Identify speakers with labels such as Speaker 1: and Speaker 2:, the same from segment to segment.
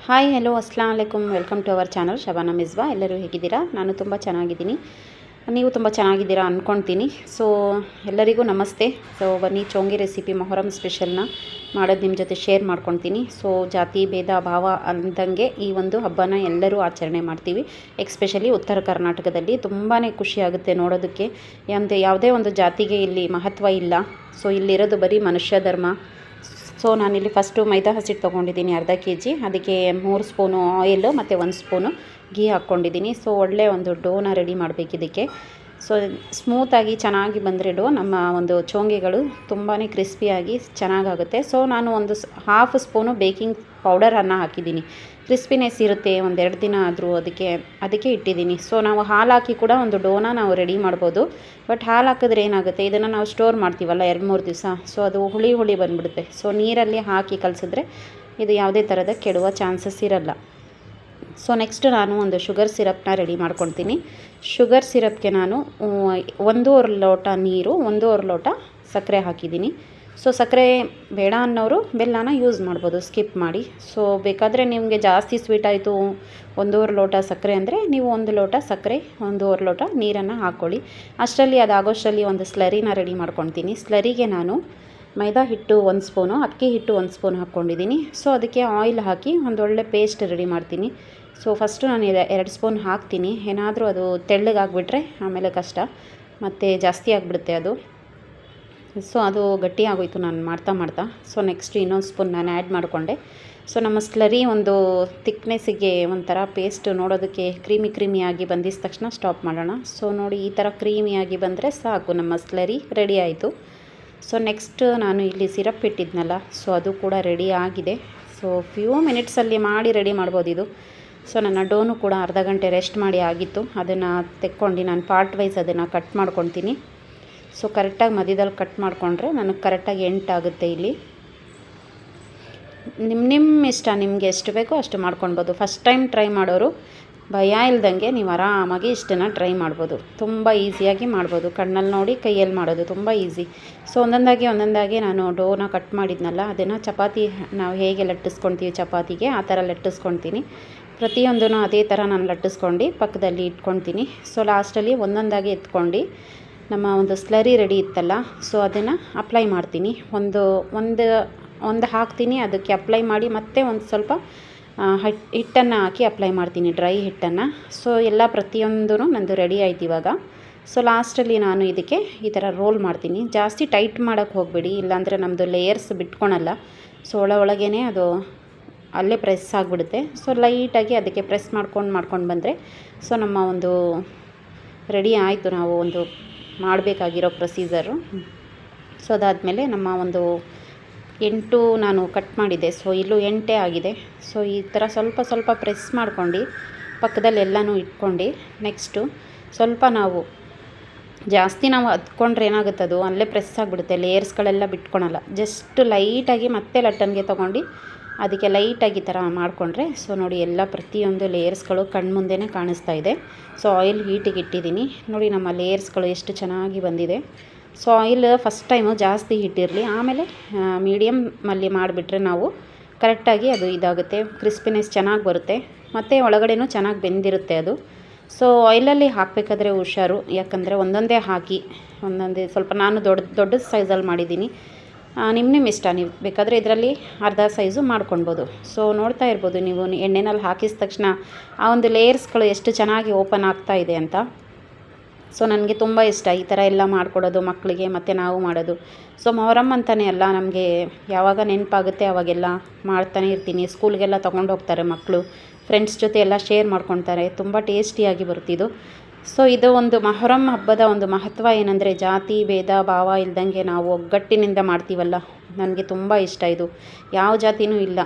Speaker 1: Hi hello ಅಸ್ಸಲಾಮ್ ಅಲೈಕುಮ್ welcome to our channel Shabana Misba. ಎಲ್ಲರೂ ಹೇಗಿದ್ದೀರಾ? ನಾನು ತುಂಬ ಚೆನ್ನಾಗಿದ್ದೀನಿ, ನೀವು ತುಂಬ ಚೆನ್ನಾಗಿದ್ದೀರಾ ಅಂದ್ಕೊಳ್ತೀನಿ. ಸೊ ಎಲ್ಲರಿಗೂ ನಮಸ್ತೆ. ಸೊ ಬನ್ನಿ ಚೋಂಗಿ ರೆಸಿಪಿ ಮೊಹರಂ ಸ್ಪೆಷಲ್ನ ಮಾಡೋದು ನಿಮ್ಮ ಜೊತೆ ಶೇರ್ ಮಾಡ್ಕೊಳ್ತೀನಿ. ಸೊ ಜಾತಿ ಭೇದ ಭಾವ ಅಂದಂಗೆ ಈ ಒಂದು ಹಬ್ಬನ ಎಲ್ಲರೂ ಆಚರಣೆ ಮಾಡ್ತೀವಿ. ಎಕ್ಸ್ಪೆಷಲಿ ಉತ್ತರ ಕರ್ನಾಟಕದಲ್ಲಿ ತುಂಬಾ ಖುಷಿಯಾಗುತ್ತೆ ನೋಡೋದಕ್ಕೆ. ಯಾವುದೇ ಒಂದು ಜಾತಿಗೆ ಇಲ್ಲಿ ಮಹತ್ವ ಇಲ್ಲ. ಸೊ ಇಲ್ಲಿರೋದು ಬರೀ ಮನುಷ್ಯ ಧರ್ಮ. ಸೊ ನಾನಿಲ್ಲಿ ಫಸ್ಟು ಮೈದಾ ಹಸಿಟ್ಟು ತೊಗೊಂಡಿದ್ದೀನಿ ಅರ್ಧ kg. ಅದಕ್ಕೆ 3 ಸ್ಪೂನು ಆಯಿಲು ಮತ್ತು 1 ಸ್ಪೂನು ಗೀ ಹಾಕ್ಕೊಂಡಿದ್ದೀನಿ. ಸೊ ಒಳ್ಳೆ ಒಂದು ಡೋನ ರೆಡಿ ಮಾಡಬೇಕು ಇದಕ್ಕೆ. ಸೊ ಸ್ಮೂತಾಗಿ ಚೆನ್ನಾಗಿ ಬಂದರೆ ಡೋ ನಮ್ಮ ಒಂದು ಚೋಂಗಿಗಳು ತುಂಬಾ ಕ್ರಿಸ್ಪಿಯಾಗಿ ಚೆನ್ನಾಗಾಗುತ್ತೆ. ಸೊ ನಾನು ಒಂದು ಹಾಫ್ ಸ್ಪೂನು ಬೇಕಿಂಗ್ ಪೌಡರನ್ನು ಹಾಕಿದ್ದೀನಿ. ಕ್ರಿಸ್ಪಿನೆಸ್ ಇರುತ್ತೆ, 1-2 ದಿನ ಆದರೂ ಅದಕ್ಕೆ ಇಟ್ಟಿದ್ದೀನಿ. ಸೊ ನಾವು ಹಾಲು ಹಾಕಿ ಕೂಡ ಒಂದು ಡೋನ ನಾವು ರೆಡಿ ಮಾಡ್ಬೋದು. ಬಟ್ ಹಾಲು ಹಾಕಿದ್ರೆ ಏನಾಗುತ್ತೆ, ಇದನ್ನು ನಾವು ಸ್ಟೋರ್ ಮಾಡ್ತೀವಲ್ಲ 2-3 ದಿವಸ, ಸೊ ಅದು ಹುಳಿ ಬಂದುಬಿಡುತ್ತೆ. ಸೊ ನೀರಲ್ಲಿ ಹಾಕಿ ಕಲಸಿದ್ರೆ ಇದು ಯಾವುದೇ ಥರದ ಕೆಡುವ ಚಾನ್ಸಸ್ ಇರಲ್ಲ. ಸೊ ನೆಕ್ಸ್ಟ್ ನಾನು ಒಂದು ಶುಗರ್ ಸಿರಪ್ನ ರೆಡಿ ಮಾಡ್ಕೊಳ್ತೀನಿ. ಶುಗರ್ ಸಿರಪ್ಗೆ ನಾನು 1.5 ಲೋಟ ನೀರು, 1.5 ಲೋಟ ಸಕ್ಕರೆ ಹಾಕಿದ್ದೀನಿ. ಸೊ ಸಕ್ಕರೆ ಬೇಡ ಅನ್ನೋರು ಬೆಲ್ಲನ ಯೂಸ್ ಮಾಡ್ಬೋದು, ಸ್ಕಿಪ್ ಮಾಡಿ. ಸೊ ಬೇಕಾದರೆ ನಿಮಗೆ ಜಾಸ್ತಿ ಸ್ವೀಟ್ ಆಯಿತು 1.5 ಲೋಟ ಸಕ್ಕರೆ ಅಂದರೆ ನೀವು 1 ಲೋಟ ಸಕ್ಕರೆ 1.5 ಲೋಟ ನೀರನ್ನು ಹಾಕ್ಕೊಳ್ಳಿ. ಅಷ್ಟರಲ್ಲಿ ಅದಾಗೋಷ್ಟರಲ್ಲಿ ಒಂದು ಸ್ಲರಿನ ರೆಡಿ ಮಾಡ್ಕೊಳ್ತೀನಿ. ಸ್ಲರಿಗೆ ನಾನು ಮೈದಾ ಹಿಟ್ಟು 1 ಸ್ಪೂನು, ಅಕ್ಕಿ ಹಿಟ್ಟು 1 ಸ್ಪೂನ್ ಹಾಕ್ಕೊಂಡಿದ್ದೀನಿ. ಸೊ ಅದಕ್ಕೆ ಆಯಿಲ್ ಹಾಕಿ ಒಂದೊಳ್ಳೆ ಪೇಸ್ಟ್ ರೆಡಿ ಮಾಡ್ತೀನಿ. ಸೊ ಫಸ್ಟು ನಾನು 2 ಸ್ಪೂನ್ ಹಾಕ್ತೀನಿ. ಏನಾದರೂ ಅದು ತೆಳ್ಳಗಾಗ್ಬಿಟ್ರೆ ಆಮೇಲೆ ಕಷ್ಟ, ಮತ್ತು ಜಾಸ್ತಿ ಆಗಿಬಿಡುತ್ತೆ ಅದು. ಸೊ ಅದು ಗಟ್ಟಿ ಆಗೋಯ್ತು ನಾನು ಮಾಡ್ತಾ. ಸೊ ನೆಕ್ಸ್ಟ್ ಇನ್ನೊಂದು ಸ್ಪೂನ್ ನಾನು ಆ್ಯಡ್ ಮಾಡಿಕೊಂಡೆ. ಸೊ ನಮ್ಮ ಸ್ಲರಿ ಒಂದು ತಿಕ್ನೆಸ್ಸಿಗೆ ಒಂಥರ ಪೇಸ್ಟ್ ನೋಡೋದಕ್ಕೆ ಕ್ರೀಮಿಯಾಗಿ ಬಂದಿದ ತಕ್ಷಣ ಸ್ಟಾಪ್ ಮಾಡೋಣ. ಸೊ ನೋಡಿ ಈ ಥರ ಕ್ರೀಮಿಯಾಗಿ ಬಂದರೆ ಸಾಕು, ನಮ್ಮ ಸ್ಲರಿ ರೆಡಿ ಆಯಿತು. ಸೊ ನೆಕ್ಸ್ಟ್ ನಾನು ಇಲ್ಲಿ ಸಿರಪ್ ಇಟ್ಟಿದ್ನಲ್ಲ, ಸೊ ಅದು ಕೂಡ ರೆಡಿ ಆಗಿದೆ. ಸೊ ಫ್ಯೂ ಮಿನಿಟ್ಸಲ್ಲಿ ಮಾಡಿ ರೆಡಿ ಮಾಡ್ಬೋದು ಇದು. ಸೊ ನನ್ನ ಡೋನು ಕೂಡ ಅರ್ಧ ಗಂಟೆ ರೆಸ್ಟ್ ಮಾಡಿ ಆಗಿತ್ತು. ಅದನ್ನು ತೆಕ್ಕೊಂಡು ನಾನು ಪಾರ್ಟ್ ವೈಸ್ ಅದನ್ನು ಕಟ್ ಮಾಡ್ಕೊತೀನಿ. ಸೊ ಕರೆಕ್ಟಾಗಿ ಮಧ್ಯದಲ್ಲಿ ಕಟ್ ಮಾಡಿಕೊಂಡ್ರೆ ನನಗೆ ಕರೆಕ್ಟಾಗಿ ಎಂಟಾಗುತ್ತೆ ಇಲ್ಲಿ. ನಿಮ್ಮ ಇಷ್ಟ, ನಿಮಗೆ ಎಷ್ಟು ಬೇಕೋ ಅಷ್ಟು ಮಾಡ್ಕೊಳ್ಬೋದು. ಫಸ್ಟ್ ಟೈಮ್ ಟ್ರೈ ಮಾಡೋರು ಭಯ ಇಲ್ದಂಗೆ ನೀವು ಆರಾಮಾಗಿ ಇಷ್ಟನ್ನು ಟ್ರೈ ಮಾಡ್ಬೋದು. ತುಂಬ ಈಸಿಯಾಗಿ ಮಾಡ್ಬೋದು. ಕಣ್ಣಲ್ಲಿ ನೋಡಿ ಕೈಯಲ್ಲಿ ಮಾಡೋದು ತುಂಬ ಈಸಿ. ಸೊ ಒಂದೊಂದಾಗಿ ನಾನು ಡೋನ ಕಟ್ ಮಾಡಿದ್ನಲ್ಲ, ಅದನ್ನು ಚಪಾತಿ ನಾವು ಹೇಗೆ ಲಟ್ಟಿಸ್ಕೊಳ್ತೀವಿ ಚಪಾತಿಗೆ ಆ ಥರ ಲಟ್ಟಿಸ್ಕೊಳ್ತೀನಿ. ಪ್ರತಿಯೊಂದೂ ಅದೇ ಥರ ನಾನು ಲಟ್ಟಿಸ್ಕೊಂಡು ಪಕ್ಕದಲ್ಲಿ ಇಟ್ಕೊಳ್ತೀನಿ. ಸೊ ಲಾಸ್ಟಲ್ಲಿ ಒಂದೊಂದಾಗಿ ಎತ್ಕೊಂಡು ನಮ್ಮ ಒಂದು ಸ್ಲರಿ ರೆಡಿ ಇತ್ತಲ್ಲ, ಸೊ ಅದನ್ನು ಅಪ್ಲೈ ಮಾಡ್ತೀನಿ. ಒಂದು ಹಾಕ್ತೀನಿ, ಅದಕ್ಕೆ ಅಪ್ಲೈ ಮಾಡಿ ಮತ್ತೆ ಒಂದು ಸ್ವಲ್ಪ ಹಿಟ್ಟನ್ನು ಹಾಕಿ ಅಪ್ಲೈ ಮಾಡ್ತೀನಿ, ಡ್ರೈ ಹಿಟ್ಟನ್ನು. ಸೊ ಎಲ್ಲ ಪ್ರತಿಯೊಂದೂ ನಂದು ರೆಡಿ ಆಯ್ತು ಇವಾಗ. ಸೊ ಲಾಸ್ಟಲ್ಲಿ ನಾನು ಇದಕ್ಕೆ ಈ ಥರ ರೋಲ್ ಮಾಡ್ತೀನಿ. ಜಾಸ್ತಿ ಟೈಟ್ ಮಾಡೋಕ್ಕೆ ಹೋಗಬೇಡಿ, ಇಲ್ಲಾಂದರೆ ನಮ್ಮದು ಲೇಯರ್ಸ್ ಬಿಟ್ಕೊಳಲ್ಲ. ಸೊ ಒಳಗೇ ಅದು ಅಲ್ಲೇ ಪ್ರೆಸ್ ಆಗಿಬಿಡುತ್ತೆ. ಸೊ ಲೈಟಾಗಿ ಅದಕ್ಕೆ ಪ್ರೆಸ್ ಮಾಡ್ಕೊಂಡು ಬಂದರೆ ಸೊ ನಮ್ಮ ಒಂದು ರೆಡಿ ಆಯಿತು ನಾವು ಒಂದು ಮಾಡಬೇಕಾಗಿರೋ ಪ್ರೊಸೀಜರು. ಸೊ ಅದಾದಮೇಲೆ ನಮ್ಮ ಒಂದು 8 ನಾನು ಕಟ್ ಮಾಡಿದ್ದೆ. ಸೊ ಇಲ್ಲೂ 8 ಆಗಿದೆ. ಸೊ ಈ ಥರ ಸ್ವಲ್ಪ ಪ್ರೆಸ್ ಮಾಡ್ಕೊಂಡು ಪಕ್ಕದಲ್ಲಿ ಎಲ್ಲನೂ ಇಟ್ಕೊಂಡು ನೆಕ್ಸ್ಟು ಸ್ವಲ್ಪ ಜಾಸ್ತಿ ನಾವು ಹತ್ಕೊಂಡ್ರೆ ಏನಾಗುತ್ತದು ಅಲ್ಲೇ ಪ್ರೆಸ್ ಆಗಿಬಿಡುತ್ತೆ, ಲೇಯರ್ಸ್ಗಳೆಲ್ಲ ಬಿಟ್ಕೊಳಲ್ಲ. ಜಸ್ಟ್ ಲೈಟಾಗಿ ಮತ್ತೆ ಲಟ್ಟನ್ಗೆ ತೊಗೊಂಡು ಅದಕ್ಕೆ ಲೈಟಾಗಿ ಈ ಥರ ಮಾಡಿಕೊಂಡ್ರೆ ಸೊ ನೋಡಿ ಎಲ್ಲ ಪ್ರತಿಯೊಂದು ಲೇಯರ್ಸ್ಗಳು ಕಣ್ಮುಂದೆನೇ ಕಾಣಿಸ್ತಾ ಇದೆ. ಸೊ ಆಯಿಲ್ ಹೀಟಿಗೆ ಇಟ್ಟಿದ್ದೀನಿ. ನೋಡಿ ನಮ್ಮ ಲೇಯರ್ಸ್ಗಳು ಎಷ್ಟು ಚೆನ್ನಾಗಿ ಬಂದಿದೆ. ಸೊ ಆಯಿಲ್ ಫಸ್ಟ್ ಟೈಮು ಜಾಸ್ತಿ ಹಿಟ್ಟಿರಲಿ, ಆಮೇಲೆ ಮೀಡಿಯಮಲ್ಲಿ ಮಾಡಿಬಿಟ್ರೆ ನಾವು ಕರೆಕ್ಟಾಗಿ ಅದು ಇದಾಗುತ್ತೆ, ಕ್ರಿಸ್ಪಿನೆಸ್ ಚೆನ್ನಾಗಿ ಬರುತ್ತೆ, ಮತ್ತು ಒಳಗಡೆನೂ ಚೆನ್ನಾಗಿ ಬೆಂದಿರುತ್ತೆ ಅದು. ಸೊ ಆಯಿಲಲ್ಲಿ ಹಾಕಬೇಕಾದ್ರೆ ಹುಷಾರು, ಯಾಕಂದರೆ ಒಂದೊಂದೇ ಹಾಕಿ ಸ್ವಲ್ಪ ನಾನು ದೊಡ್ಡ ಸೈಜಲ್ಲಿ ಮಾಡಿದ್ದೀನಿ. ನಿಮ್ಮ ಇಷ್ಟ, ನೀವು ಬೇಕಾದರೆ ಇದರಲ್ಲಿ ಅರ್ಧ ಸೈಜು ಮಾಡ್ಕೊಳ್ಬೋದು. ಸೊ ನೋಡ್ತಾ ಇರ್ಬೋದು ನೀವು ಎಣ್ಣೆನಲ್ಲಿ ಹಾಕಿದ ತಕ್ಷಣ ಆ ಒಂದು ಲೇಯರ್ಸ್ಗಳು ಎಷ್ಟು ಚೆನ್ನಾಗಿ ಓಪನ್ ಆಗ್ತಾ ಇದೆ ಅಂತ. ಸೊ ನನಗೆ ತುಂಬ ಇಷ್ಟ ಈ ಥರ ಎಲ್ಲ ಮಾಡಿಕೊಡೋದು ಮಕ್ಕಳಿಗೆ, ಮತ್ತು ನಾವು ಮಾಡೋದು. ಸೊ ಮೊಹರಂ ಅಂತಲೇ ಅಲ್ಲ, ನಮಗೆ ಯಾವಾಗ ನೆನಪಾಗುತ್ತೆ ಅವಾಗೆಲ್ಲ ಮಾಡ್ತಾನೆ ಇರ್ತೀನಿ. ಸ್ಕೂಲ್ಗೆಲ್ಲ ತೊಗೊಂಡು ಹೋಗ್ತಾರೆ ಮಕ್ಕಳು, ಫ್ರೆಂಡ್ಸ್ ಜೊತೆ ಎಲ್ಲ ಶೇರ್ ಮಾಡ್ಕೊತಾರೆ. ತುಂಬ ಟೇಸ್ಟಿಯಾಗಿ ಬರ್ತಿದ್ದು. ಸೊ ಇದು ಒಂದು ಮೊಹರಂ ಹಬ್ಬದ ಒಂದು ಮಹತ್ವ ಏನಂದರೆ ಜಾತಿ ಭೇದ ಭಾವ ಇಲ್ದಂಗೆ ನಾವು ಒಗ್ಗಟ್ಟಿನಿಂದ ಮಾಡ್ತೀವಲ್ಲ, ನನಗೆ ತುಂಬ ಇಷ್ಟ ಇದು. ಯಾವ ಜಾತಿನೂ ಇಲ್ಲ,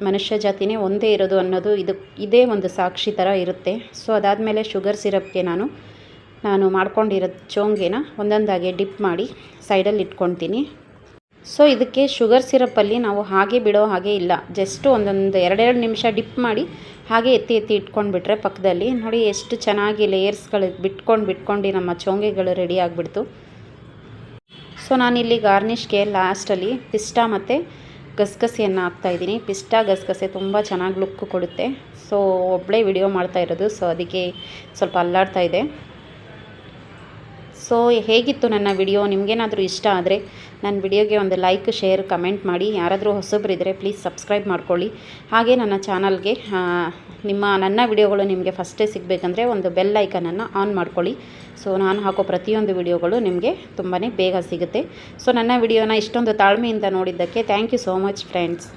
Speaker 1: ಮನುಷ್ಯ ಜಾತಿನೇ ಒಂದೇ ಇರೋದು ಅನ್ನೋದು ಇದೇ ಒಂದು ಸಾಕ್ಷಿ ಥರ ಇರುತ್ತೆ. ಸೊ ಅದಾದಮೇಲೆ ಶುಗರ್ ಸಿರಪ್ಗೆ ನಾನು ಮಾಡ್ಕೊಂಡಿರೋ ಚೋಂಗೆನ ಒಂದೊಂದಾಗಿ ಡಿಪ್ ಮಾಡಿ ಸೈಡಲ್ಲಿ ಇಟ್ಕೊಳ್ತೀನಿ. ಸೊ ಇದಕ್ಕೆ ಶುಗರ್ ಸಿರಪ್ಪಲ್ಲಿ ನಾವು ಹಾಗೆ ಬಿಡೋ ಹಾಗೆ ಇಲ್ಲ, ಜಸ್ಟ್ 2 ನಿಮಿಷ ಡಿಪ್ ಮಾಡಿ ಹಾಗೆ ಎತ್ತಿ ಇಟ್ಕೊಂಡ್ಬಿಟ್ರೆ ಪಕ್ಕದಲ್ಲಿ ನೋಡಿ ಎಷ್ಟು ಚೆನ್ನಾಗಿ ಲೇಯರ್ಸ್ಗಳು ಬಿಟ್ಕೊಂಡು ನಮ್ಮ ಚೋಂಗೆಗಳು ರೆಡಿ ಆಗಿಬಿಡ್ತು. ಸೊ ನಾನಿಲ್ಲಿ ಗಾರ್ನಿಷ್ಗೆ ಲಾಸ್ಟಲ್ಲಿ ಪಿಸ್ತಾ ಮತ್ತು ಗಸಗಸೆಯನ್ನು ಹಾಕ್ತಾಯಿದ್ದೀನಿ. ಪಿಸ್ತಾ ಗಸಗಸೆ ತುಂಬ ಚೆನ್ನಾಗಿ ಲುಕ್ ಕೊಡುತ್ತೆ. ಸೊ ಒಬ್ಬಳೇ ವಿಡಿಯೋ ಮಾಡ್ತಾ ಇರೋದು, ಸೊ ಅದಕ್ಕೆ ಸ್ವಲ್ಪ ಅಲ್ಲಾಡ್ತಾ ಇದೆ. ಸೊ ಹೇಗಿತ್ತು ನನ್ನ ವಿಡಿಯೋ? ನಿಮಗೇನಾದರೂ ಇಷ್ಟ ಆದರೆ ನನ್ನ ವಿಡಿಯೋಗೆ ಒಂದು ಲೈಕ್, ಶೇರ್, ಕಮೆಂಟ್ ಮಾಡಿ. ಯಾರಾದರೂ ಹೊಸಬರಿದ್ದರೆ ಪ್ಲೀಸ್ ಸಬ್ಸ್ಕ್ರೈಬ್ ಮಾಡ್ಕೊಳ್ಳಿ. ಹಾಗೆ ನನ್ನ ಚಾನಲ್ಗೆ ನನ್ನ ವಿಡಿಯೋಗಳು ನಿಮಗೆ ಫಸ್ಟೇ ಸಿಗಬೇಕಂದ್ರೆ ಒಂದು ಬೆಲ್ ಐಕನನ್ನು ಆನ್ ಮಾಡ್ಕೊಳ್ಳಿ. ಸೊ ನಾನು ಹಾಕೋ ಪ್ರತಿಯೊಂದು ವಿಡಿಯೋಗಳು ನಿಮಗೆ ತುಂಬಾ ಬೇಗ ಸಿಗುತ್ತೆ. ಸೊ ನನ್ನ ವಿಡಿಯೋನ ಇಷ್ಟೊಂದು ತಾಳ್ಮೆಯಿಂದ ನೋಡಿದ್ದಕ್ಕೆ thank you so much friends.